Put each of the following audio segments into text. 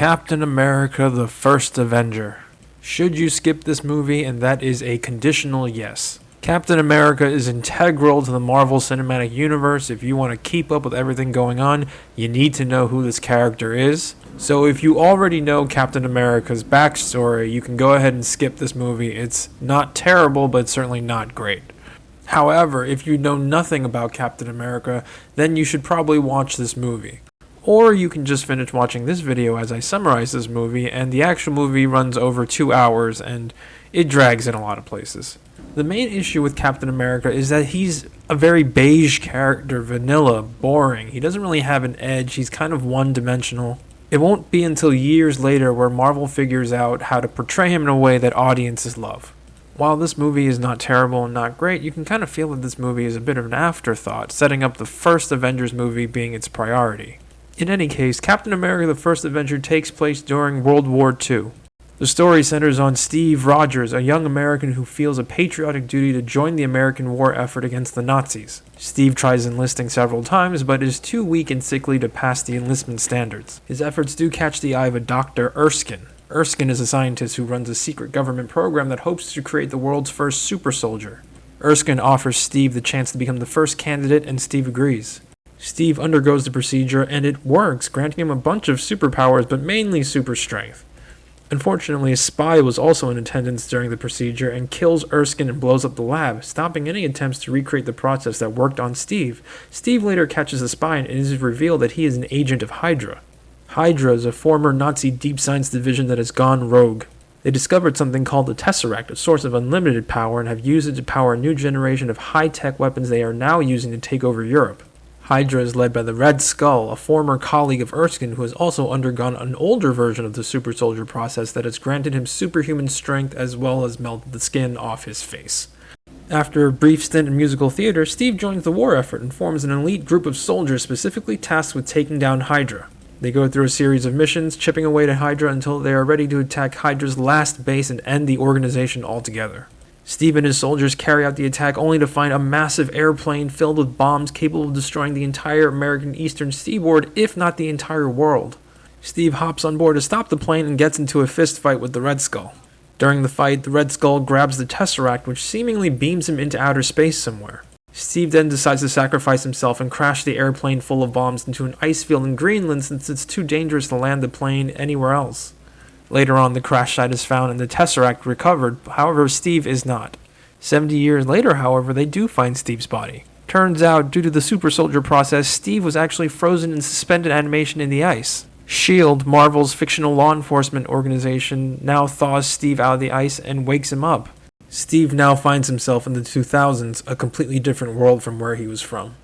Captain America: The First Avenger. Should you skip this movie? And that is a conditional yes. Captain America is integral to the Marvel Cinematic Universe. If you want to keep up with everything going on, you need to know who this character is. So if you already know Captain America's backstory, you can go ahead and skip this movie. It's not terrible, but it's certainly not great. However, if you know nothing about Captain America, then you should probably watch this movie. Or you can just finish watching this video as I summarize this movie, and the actual movie runs over 2 hours and it drags in a lot of places. The main issue with Captain America is that he's a very beige character, vanilla, boring. He doesn't really have an edge, he's kind of one-dimensional. It won't be until years later where Marvel figures out how to portray him in a way that audiences love. While this movie is not terrible and not great, you can kind of feel that this movie is a bit of an afterthought, setting up the first Avengers movie being its priority. In any case, Captain America: The First Avenger takes place during World War II. The story centers on Steve Rogers, a young American who feels a patriotic duty to join the American war effort against the Nazis. Steve tries enlisting several times, but is too weak and sickly to pass the enlistment standards. His efforts do catch the eye of a Dr. Erskine. Erskine is a scientist who runs a secret government program that hopes to create the world's first super soldier. Erskine offers Steve the chance to become the first candidate, and Steve agrees. Steve undergoes the procedure, and it works, granting him a bunch of superpowers, but mainly super strength. Unfortunately, a spy was also in attendance during the procedure and kills Erskine and blows up the lab, stopping any attempts to recreate the process that worked on Steve. Steve later catches the spy, and it is revealed that he is an agent of Hydra. Hydra is a former Nazi deep science division that has gone rogue. They discovered something called the Tesseract, a source of unlimited power, and have used it to power a new generation of high-tech weapons they are now using to take over Europe. Hydra is led by the Red Skull, a former colleague of Erskine who has also undergone an older version of the super soldier process that has granted him superhuman strength as well as melted the skin off his face. After a brief stint in musical theater, Steve joins the war effort and forms an elite group of soldiers specifically tasked with taking down Hydra. They go through a series of missions, chipping away at Hydra until they are ready to attack Hydra's last base and end the organization altogether. Steve and his soldiers carry out the attack only to find a massive airplane filled with bombs capable of destroying the entire American eastern seaboard, if not the entire world. Steve hops on board to stop the plane and gets into a fist fight with the Red Skull. During the fight, the Red Skull grabs the Tesseract, which seemingly beams him into outer space somewhere. Steve then decides to sacrifice himself and crash the airplane full of bombs into an ice field in Greenland since it's too dangerous to land the plane anywhere else. Later on, the crash site is found and the Tesseract recovered, however, Steve is not. 70 years later, however, they do find Steve's body. Turns out, due to the super soldier process, Steve was actually frozen in suspended animation in the ice. S.H.I.E.L.D., Marvel's fictional law enforcement organization, now thaws Steve out of the ice and wakes him up. Steve now finds himself in the 2000s, a completely different world from where he was from.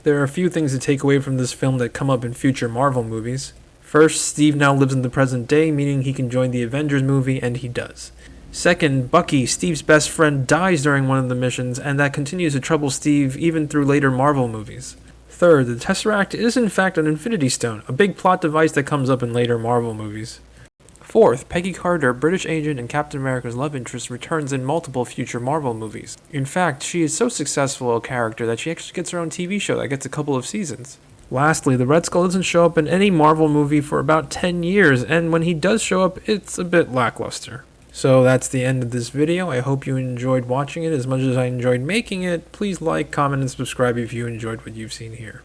There are a few things to take away from this film that come up in future Marvel movies. First, Steve now lives in the present day, meaning he can join the Avengers movie, and he does. Second, Bucky, Steve's best friend, dies during one of the missions, and that continues to trouble Steve even through later Marvel movies. Third, the Tesseract is in fact an Infinity Stone, a big plot device that comes up in later Marvel movies. Fourth, Peggy Carter, British agent and Captain America's love interest, returns in multiple future Marvel movies. In fact, she is so successful a character that she actually gets her own TV show that gets a couple of seasons. Lastly, the Red Skull doesn't show up in any Marvel movie for about 10 years, and when he does show up, it's a bit lackluster. So that's the end of this video. I hope you enjoyed watching it as much as I enjoyed making it. Please like, comment, and subscribe if you enjoyed what you've seen here.